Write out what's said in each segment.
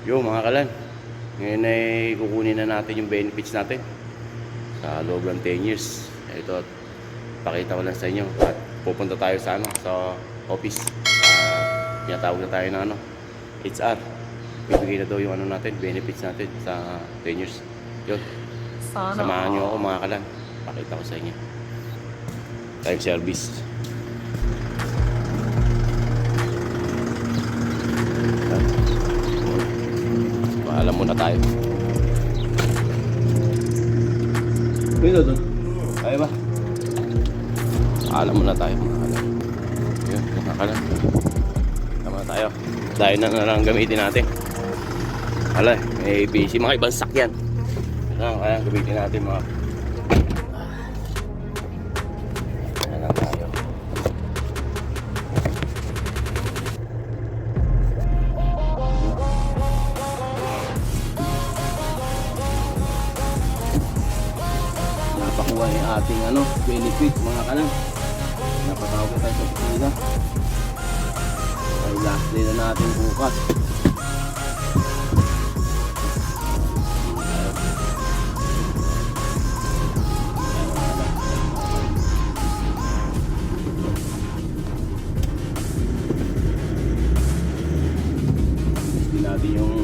Yo mga kalan, ngayon ay kukunin na natin yung benefits natin sa loob ng 10 years. Ito, pakita ko lang sa inyo at pupunta tayo sa office. Tinatawag na tayo ng HR. Bibigay na daw yung natin, benefits natin sa 10 years. Yun, samahan nyo ako mga kalan. Pakita ko sa inyo. Time service. Alam muna tayo. Pwede doon. Kaya ba? Alam muna tayo mga kalan. Yun, mga kalan. Tama na tayo. Dahil na lang gamitin natin. Alay, may busy mga ibang sakyan. Kaya gamitin natin mga. Ayan na tayo. Napakuha yung ating benefit mga kalan. Napatawag na tayo sa opisina. Ay last day na natin bukas.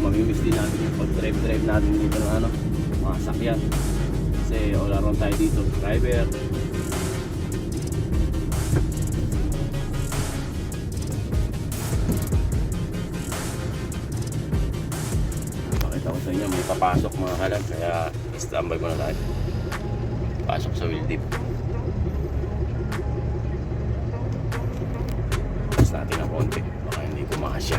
Mamimiss din natin yung pag-drive natin dito ng mga sakyan kasi all around tayo dito, driver. Pakita ko sa inyo, may papasok mga kalan, kaya standby muna tayo. Pasok sa wheel dip. Tapos natin ang konti, baka hindi kumakasya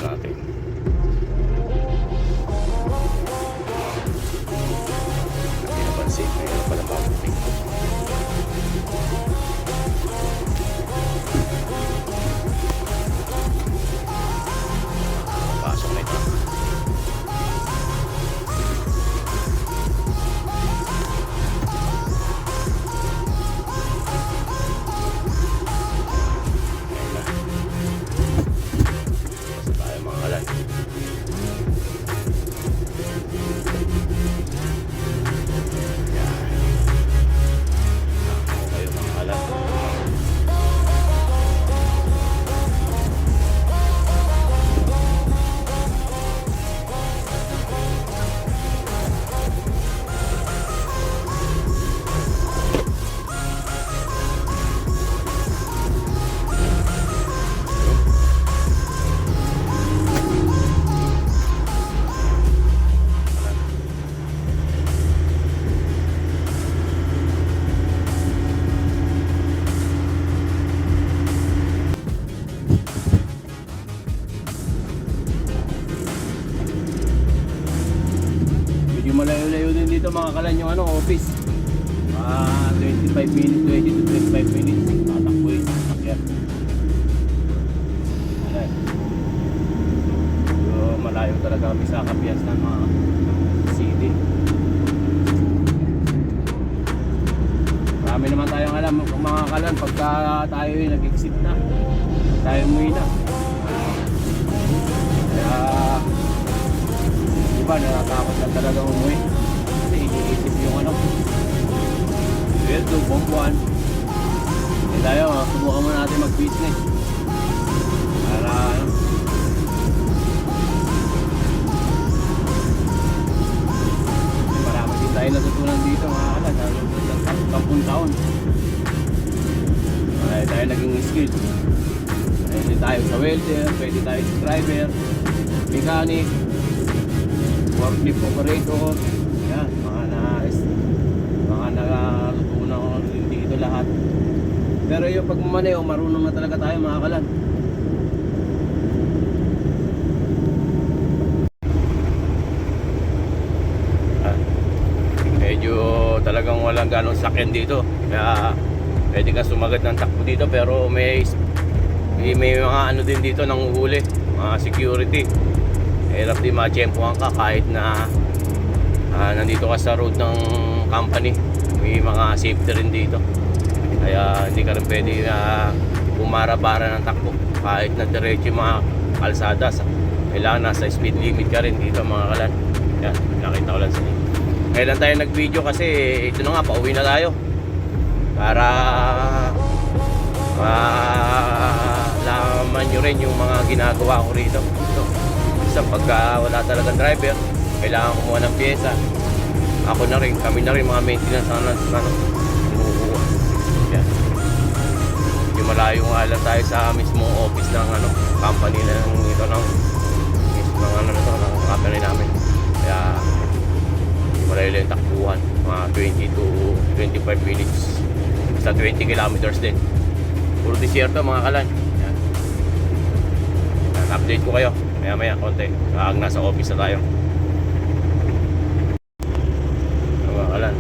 natin. Hindi napansin, mayroon pala mabuting. Pasok na ito. Malayo-layo din dito mga kalan yung office. 25 minutes, 20 to 25 minutes. Tatakboy, sakyan. So, malayo talaga kami sa Kapias ng mga city. Marami naman tayong alam mga kalan pagka tayo nag-exit na. Tayo umuwi na. Kaya diba, natatakot na talaga umuwi kasi iniisip yung sweldo, buwan. Eh tayo, subukan mo natin mag-business para marami din tayo natutunan dito mga kalan ng 10 taon. Marami tayo naging skill. Pwede tayo sa welder, pwede tayo sa driver, mechanic, forklift operator. Yan, mga natutunan ko dito lahat. Pero yung pagmamaneo, marunong na talaga tayo mga kalan. Medyo talagang walang ganong sakyan dito, kaya pwede ka sumagat ng takbo dito, pero may mga din dito nang uhuli, mga security. Hirap din ma-tsempohan ka kahit na nandito ka sa road ng company. May mga safety rin dito. Kaya hindi ka rin pwede bumara-bara ng takbo. Kahit na diretso mga kalsada. Kailangan nasa speed limit ka rin dito mga kalan. Yan, nakita ko lang sa inyo. Kailan tayo nag-video kasi ito na nga, pauwi na tayo. Para malaman nyo rin yung mga ginagawa ko rito. Isa pagka wala talagang driver, kailangan kumuha ng pyesa. Ako na rin, kami na rin mga maintenance na kumukuha. Yan. Yung malayo nga lang tayo sa mismong office ng company ng ito ng company namin. Kaya malayo lang yung takbuhan, mga 20 to 25 minutes sa 20 kilometers din. Puro desierto mga kalan. Yan. Yan, update ko kayo maya konti kapag nasa office na tayo. Mga kalan,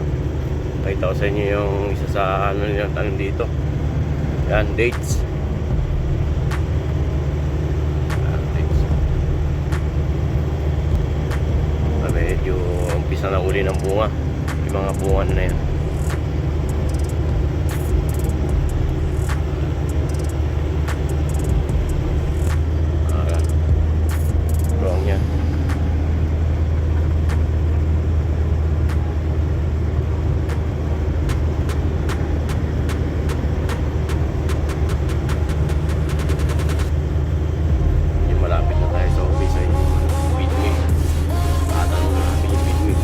pakita ko sa inyo yung isa sa yung tanong dito. Yan, dates. Yan, dates. Medyo umpisa na uli ng bunga. Yung mga bunga na yan. Yan. Yung malapit na tayo sa office ay midway. Tatanong na natin yung midway.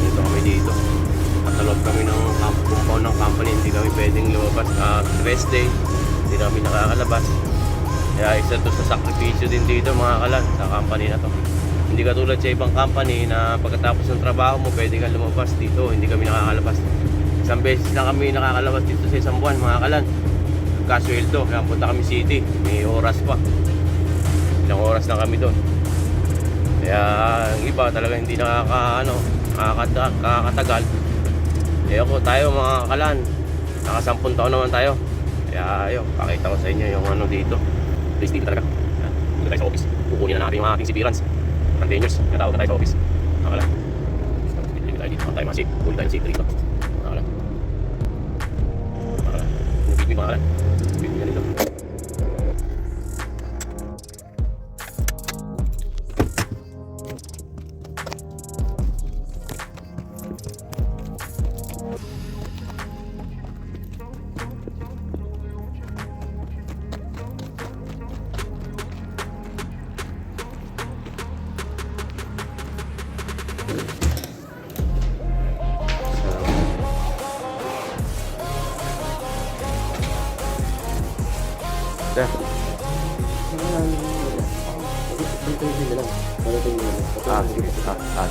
Dito kami dito. Katalog kami ng compound ng company, hindi kami pwedeng lumabas. Rest day, hindi kami nakakalabas. Kaya isa to sa sakripisyo din dito mga kalan sa company na to. Hindi katulad sa ibang company na pagkatapos ng trabaho mo pwede kang lumabas. Dito hindi kami nakakalabas. Isang beses lang kami nakakalabas dito sa isang buwan mga kalan. Kasweldo, kaya punta kami city, may oras pa. Ilang oras na kami doon. Kaya ang iba talaga hindi nakakatagal. Eh ako, tayo mga kalan, naka 10 taon naman tayo. Kaya ayun, pakita ko sa inyo yung dito. Please dito talaga. Yan, dito tayo sa office. Kukunin na natin yung ating clearance. Containers, natawag na tayo sa office. Mga kalan. Dito tayo dito, tayo masik. Kunin tayo safe dito. Mga kalan. Mga kalan. Yung big mga kalan. Big na dito. Sir. Sige.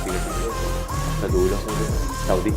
Sige. Sa dulo. Saudi.